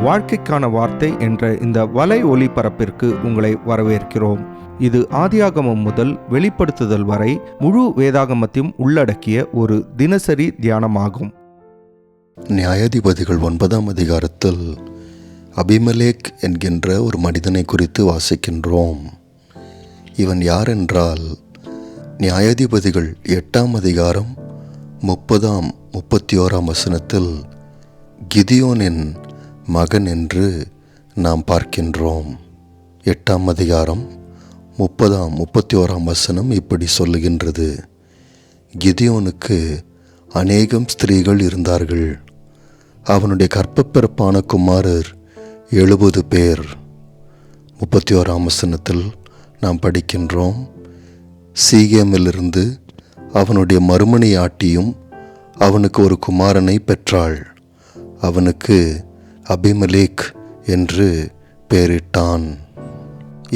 வாழ்க்கைக்கான வார்த்தை என்ற இந்த வலை ஒளிபரப்பிற்கு உங்களை வரவேற்கிறோம். இது ஆதியாகமம் முதல் வெளிப்படுத்துதல் வரை முழு வேதாகமத்தையும் உள்ளடக்கிய ஒரு தினசரி தியானமாகும். நியாயாதிபதிகள் 9ஆம் அதிகாரத்தில் அபிமெலேக் என்கின்ற ஒரு மனிதனை குறித்து வாசிக்கின்றோம். இவன் யார் என்றால், நியாயாதிபதிகள் 8ஆம் அதிகாரம் 30ஆம் 31ஆம் வசனத்தில் கிதியோனின் மகன் என்று நாம் பார்க்கின்றோம். 8ஆம் அதிகாரம் 30ஆம் 31ஆம் வசனம் இப்படி சொல்லுகின்றது: கிதியோனுக்கு அநேகம் ஸ்திரீகள் இருந்தார்கள். அவனுடைய கர்ப்பப்பிறப்பான குமாரர் 70 பேர். 31ஆம் வசனத்தில் நாம் படிக்கின்றோம்: சீகேமிலிருந்து அவனுடைய மறுமனையாட்டியும் அவனுக்கு ஒரு குமாரனை பெற்றாள். அவனுக்கு அபிமெலேக் என்று பெயரிட்டான்.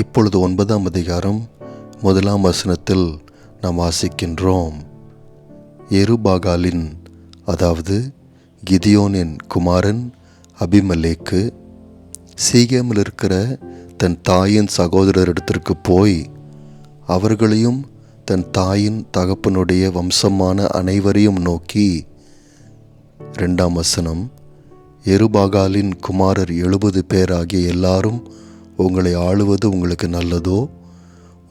இப்பொழுது 9ஆம் அதிகாரம் 1ஆம் வசனத்தில் நாம் வாசிக்கின்றோம்: எருபாகாலின், அதாவது கிதியோனின் குமாரன் அபிமெலேக்கு சீகேமில் இருக்கிற தன் தாயின் சகோதரரிடத்திற்கு போய் அவர்களையும் தன் தாயின் தகப்பனுடைய வம்சமான அனைவரையும் நோக்கி, 2ஆம் வசனம்: எருபாகாலின் குமாரர் 70 பேராகிய எல்லாரும் உங்களை ஆளுவது உங்களுக்கு நல்லதோ?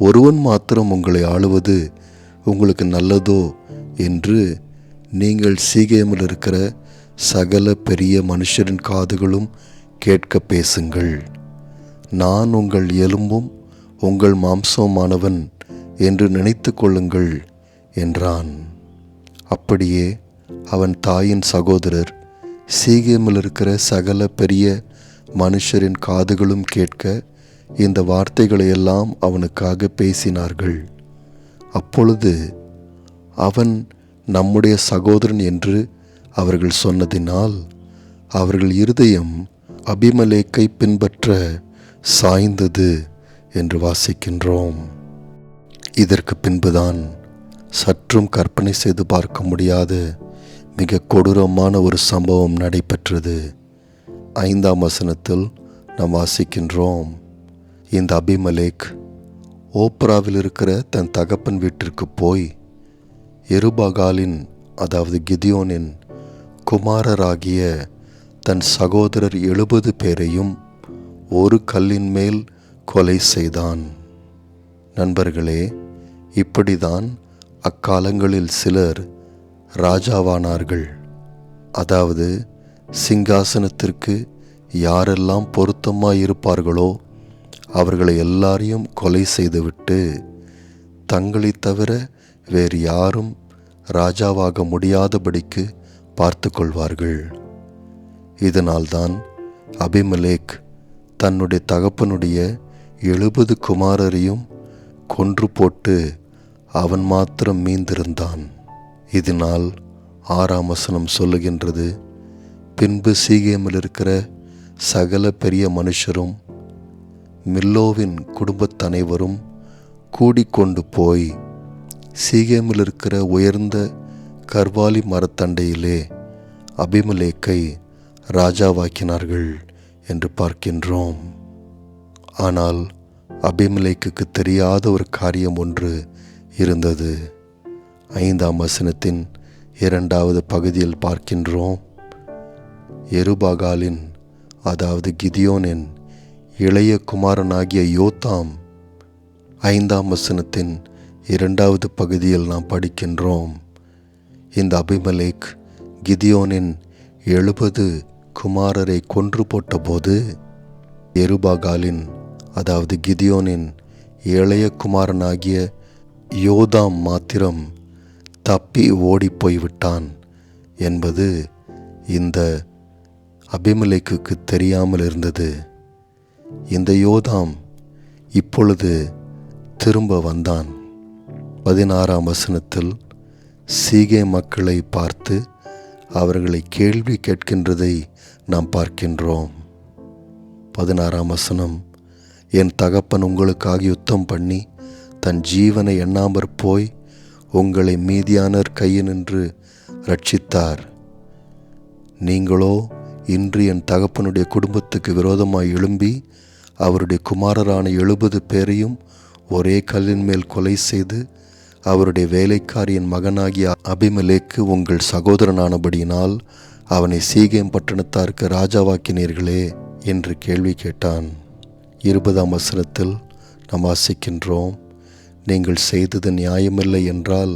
ஒருவன் மாத்திரம் உங்களை ஆளுவது உங்களுக்கு நல்லதோ என்று நீங்கள் சீகேமில் இருக்கிற சகல பெரிய மனுஷரின் காதுகளும் கேட்க பேசுங்கள். நான் உங்கள் எலும்பும் உங்கள் மாம்சமானவன் என்று நினைத்து கொள்ளுங்கள் என்றான். அப்படியே அவன் தாயின் சகோதரர் சீகேமில் இருக்கிற சகல பெரிய மனுஷரின் காதுகளும் கேட்க இந்த வார்த்தைகளையெல்லாம் அவனுக்காக பேசினார்கள். அப்பொழுது அவன் நம்முடைய சகோதரன் என்று அவர்கள் சொன்னதினால் அவர்கள் இருதயம் அபிமெலேக்கை பின்பற்ற சாய்ந்தது என்று வாசிக்கின்றோம். இதற்கு பின்புதான் சற்றும் கற்பனை செய்து பார்க்க முடியாத மிக கொடூரமான ஒரு சம்பவம் நடைபெற்றது. 5ஆம் வசனத்தில் நாம் வாசிக்கின்றோம்: இந்த அபிமெலேக் ஓப்ராவில் இருக்கிற தன் தகப்பன் வீட்டிற்கு போய் எருபாகாலின், அதாவது கிதியோனின் குமாரராகிய தன் சகோதரர் 70 பேரையும் ஒரு கல்லின் மேல் கொலை செய்தான். நண்பர்களே, இப்படிதான் அக்காலங்களில் சிலர் ராஜாவானார்கள். அதாவது சிங்காசனத்திற்கு யாரெல்லாம் பொருத்தமாயிருப்பார்களோ அவர்களை எல்லாரையும் கொலை செய்துவிட்டு தங்களை தவிர வேறு யாரும் ராஜாவாக முடியாதபடிக்கு பார்த்து கொள்வார்கள். இதனால்தான் அபிமெலேக் தன்னுடைய தகப்பனுடைய 70 குமாரரையும் கொன்று போட்டு அவன் மாத்திரம் மீந்திருந்தான். இதனால் 6ஆம் வசனம் சொல்லுகின்றது: பின்பு சீகேமில் இருக்கிற சகல பெரிய மனுஷரும் மில்லோவின் குடும்பத்தனைவரும் கூடிக்கொண்டு போய் சீகேமில் இருக்கிற உயர்ந்த கர்வாலி மரத்தண்டையிலே அபிமெலேக்கை ராஜாவாக்கினார்கள் என்று பார்க்கின்றோம். ஆனால் அபிமெலேக்குக்கு தெரியாத ஒரு காரியம் ஒன்று இருந்தது. 5ஆம் வசனத்தின் 2வது பகுதியில் பார்க்கின்றோம்: எருபாகாலின், அதாவது கிதியோனின் இளைய குமாரனாகிய யோதாம். 5ஆம் வசனத்தின் 2வது பகுதியில் நாம் படிக்கின்றோம்: இந்த அபிமெலேக் கிதியோனின் 70 குமாரரை கொன்று போட்டபோது எருபாகாலின், அதாவது கிதியோனின் இளைய குமாரனாகிய யோதாம் மாத்திரம் தப்பி ஓடிப்போய்விட்டான் என்பது இந்த அபிமெலேக்குக்கு தெரியாமல் இருந்தது. இந்த யோதாம் இப்பொழுது திரும்ப வந்தான். 16ஆம் வசனத்தில் சீகே மக்களை பார்த்து அவர்களை கேள்வி கேட்கின்றதை நாம் பார்க்கின்றோம். 16ஆம் வசனம்: என் தகப்பன் உங்களுக்காக யுத்தம் பண்ணி தன் ஜீவனை எண்ணாமற் போய் உங்களை மீதியானர் கையினின்று ரட்சித்தார். நீங்களோ இன்று என் தகப்பனுடைய குடும்பத்துக்கு விரோதமாய் எழும்பி அவருடைய குமாரரான 70 பேரையும் ஒரே கல்லின் மேல் கொலை செய்து அவருடைய வேலைக்காரியின் மகனாகிய அபிமெலேக்கு உங்கள் சகோதரனானபடியினால் அவனை சீகேம் பட்டணத்தாருக்கு ராஜாவாக்கினீர்களே என்று கேள்வி கேட்டான். 20ஆம் வசனத்தில் நாம் வாசிக்கின்றோம், நீங்கள் செய்தது நியாயமில்லை என்றால்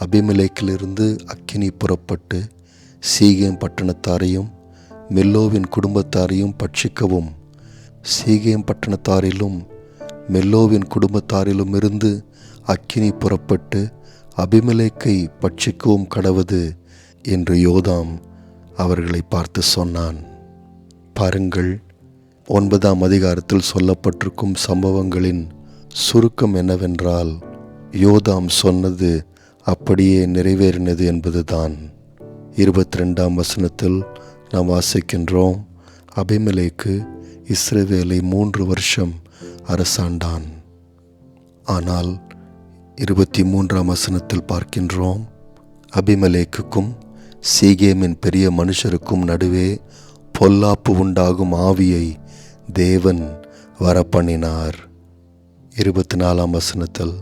அபிமெலேக்கிலிருந்து அக்கினி புறப்பட்டு சீகேம் பட்டணத்தாரையும் மில்லோவின் குடும்பத்தாரையும் பட்சிக்கவும், சீகேம் பட்டணத்தாரிலும் மில்லோவின் குடும்பத்தாரிலும் இருந்து அக்கினி புறப்பட்டு அபிமெலேக்கை பட்சிக்கவும் கடவது என்று யோதாம் அவர்களை பார்த்து சொன்னான். பாருங்கள், 9ஆம் அதிகாரத்தில் சொல்லப்பட்டிருக்கும் சம்பவங்களின் சுருக்கம் என்னவென்றால், யோதாம் சொன்னது அப்படியே நிறைவேறினது என்பதுதான். 22ஆம் வசனத்தில் நாம் வாசிக்கின்றோம், அபிமெலேக்கு இஸ்ரவேலை 3 வருஷம் அரசாண்டான். ஆனால் 23ஆம் வசனத்தில் பார்க்கின்றோம், அபிமெலேக்குக்கும் சீகேமின் பெரிய மனுஷருக்கும் நடுவே பொல்லாப்பு உண்டாகும் ஆவியை தேவன் வரப்பண்ணினார். 24ஆம் வசனத்தில்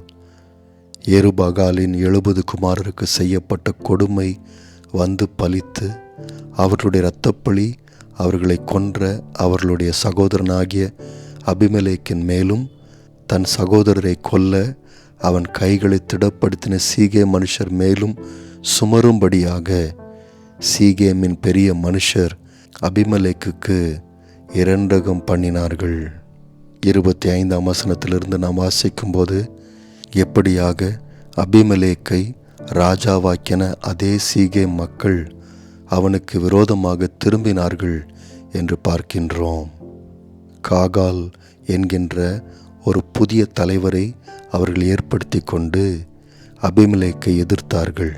எருபகாலின் 70 குமாரருக்கு செய்யப்பட்ட கொடுமை வந்து பலித்து அவர்களுடைய இரத்தப்பழி அவர்களை கொன்ற அவர்களுடைய சகோதரனாகிய அபிமெலேக்கின் மேலும் தன் சகோதரரை கொல்ல அவன் கைகளை திடப்படுத்தின சீகேம் மனுஷர் மேலும் சுமரும்படியாக சீகேமின் பெரிய மனுஷர் அபிமெலேக்குக்கு இரண்டகம் பண்ணினார்கள். 25ஆம் வசனத்திலிருந்து நாம் வாசிக்கும்போது, எப்படியாக அபிமெலேக்கை ராஜாவாக்கின அதே சீகேம் மக்கள் அவனுக்கு விரோதமாக திரும்பினார்கள் என்று பார்க்கின்றோம். காகால் என்கின்ற ஒரு புதிய தலைவரை அவர்கள் ஏற்படுத்தி கொண்டு அபிமெலேக்கை எதிர்த்தார்கள்.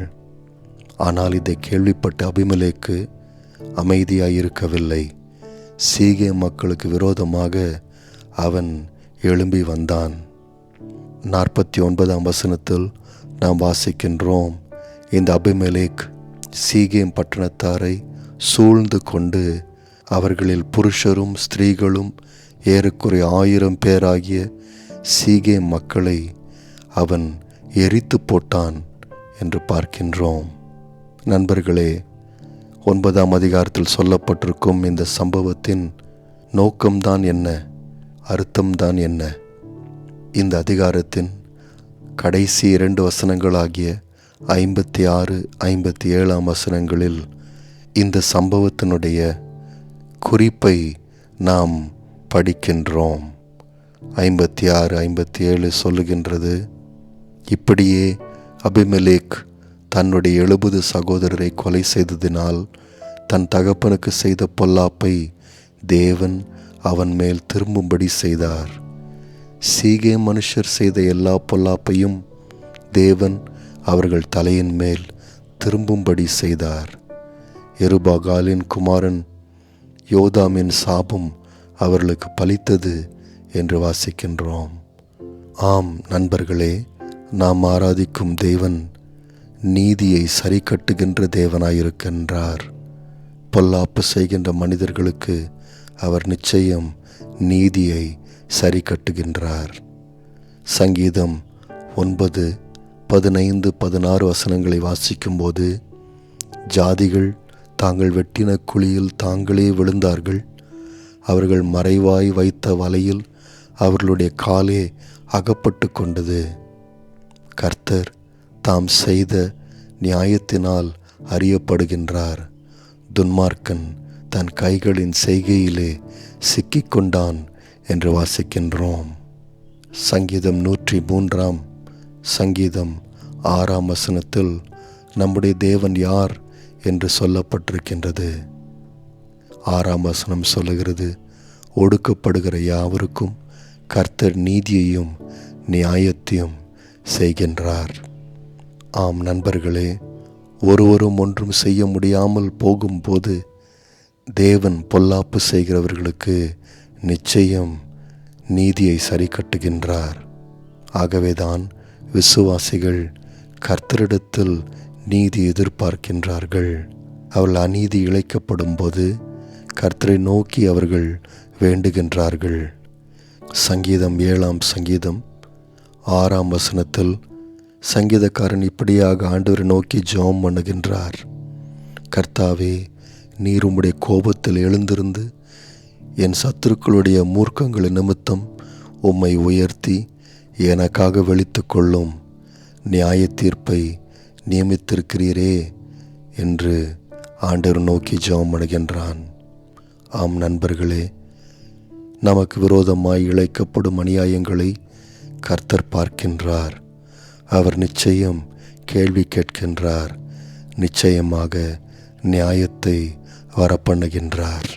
ஆனால் இதை கேள்விப்பட்ட அபிமெலேக்கு அமைதியாயிருக்கவில்லை. சீகேம் மக்களுக்கு விரோதமாக அவன் எழும்பி வந்தான். 49ஆம் வசனத்தில் நாம் வாசிக்கின்றோம், இந்த அபிமெலேக் சீகேம் பட்டணத்தாரை சூழ்ந்து கொண்டு அவர்களில் புருஷரும் ஸ்திரீகளும் ஏறக்குறைய 1000 பேராகிய சீகேம் மக்களை அவன் எரித்து போட்டான் என்று பார்க்கின்றோம். நண்பர்களே, 9ஆம் அதிகாரத்தில் சொல்லப்பட்டிருக்கும் இந்த சம்பவத்தின் நோக்கம்தான் என்ன, அர்த்தம்தான் என்ன? இந்த அதிகாரத்தின் கடைசி 2 வசனங்களாகிய 56, 57ஆம் வசனங்களில் இந்த சம்பவத்தினுடைய குறிப்பை நாம் படிக்கின்றோம். 56, 57 சொல்லுகின்றது, இப்படியே அபிமெலேக் தன்னுடைய 70 சகோதரரை கொலை செய்ததினால் தன் தகப்பனுக்கு செய்த பொல்லாப்பை தேவன் அவன் மேல் திரும்பும்படி செய்தார். சீகேம் மனுஷர் செய்த எல்லா பொல்லாப்பையும் தேவன் அவர்கள் தலையின் மேல் திரும்பும்படி செய்தார். எருபகாலின் குமாரன் யோதாமின் சாபம் அவர்களுக்கு பலித்தது என்று வாசிக்கின்றோம். ஆம் நண்பர்களே, நாம் ஆராதிக்கும் தேவன் நீதியை சரி கட்டுகின்ற தேவனாயிருக்கின்றார். பொல்லாப்பு செய்கின்ற மனிதர்களுக்கு அவர் நிச்சயம் நீதியை சரி கட்டுகின்றார். சங்கீதம் 9, 15, 16 வசனங்களை வாசிக்கும்போது, ஜாதிகள் தாங்கள் வெட்டின குழியில் தாங்களே விழுந்தார்கள், அவர்கள் மறைவாய் வைத்த வலையில் அவர்களுடைய காலே அகப்பட்டு கொண்டது. கர்த்தர் தாம் செய்த நியாயத்தினால் அறியப்படுகின்றார். துன்மார்க்கன் தன் கைகளின் செய்கையிலே சிக்கிக்கொண்டான் என்று வாசிக்கின்றோம். சங்கீதம் 103, சங்கீதம் 6ஆம் வசனத்தில் நம்முடைய தேவன் யார் என்று சொல்லப்பட்டிருக்கின்றது. 6ஆம் வசனம் சொல்லுகிறது, ஒடுக்கப்படுகிற யாவருக்கும் கர்த்தர் நீதியையும் நியாயத்தையும் செய்கின்றார். ஆம் நண்பர்களே, ஒருவரும் ஒன்றும் செய்ய முடியாமல் போகும்போது தேவன் பொல்லாப்பு செய்கிறவர்களுக்கு நிச்சயம் நீதியை சரி கட்டுகின்றார். ஆகவேதான் விசுவாசிகள் கர்த்தரிடத்தில் நீதி எதிர்பார்க்கின்றார்கள். அவர்கள் அநீதி இழைக்கப்படும் போது கர்த்தரை நோக்கி அவர்கள் வேண்டுகின்றார்கள். சங்கீதம் 7ஆம் சங்கீதம் 6ஆம் வசனத்தில் சங்கீதக்காரன் இப்படியாக ஆண்டவரை நோக்கி ஜெபம் பண்ணுகின்றார். கர்த்தாவே, நீர் உம்முடைய கோபத்தில் எழுந்திருந்து என் சத்துருக்களுடைய மூர்க்கங்களின் நிமித்தம் உம்மை உயர்த்தி எனக்காக வெளித்து கொள்ளும் நியாய தீர்ப்பை நியமித்திருக்கிறீரே என்று ஆண்டவர் நோக்கி ஜெபம் பண்ணுகின்றான். ஆம் நண்பர்களே, நமக்கு விரோதமாய் இழைக்கப்படும் அநியாயங்களை கர்த்தர் பார்க்கின்றார். அவர் நிச்சயம் கேள்வி கேட்கின்றார். நிச்சயமாக நியாயத்தை வரப்பண்ணுகின்றார்.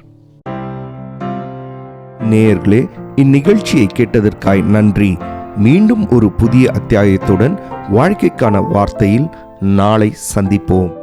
நேயர்களே, இந்நிகழ்ச்சியை கேட்டதற்காய் நன்றி. மீண்டும் ஒரு புதிய அத்தியாயத்துடன் வாழ்க்கைக்கான வார்த்தையில் நாளை சந்திப்போம்.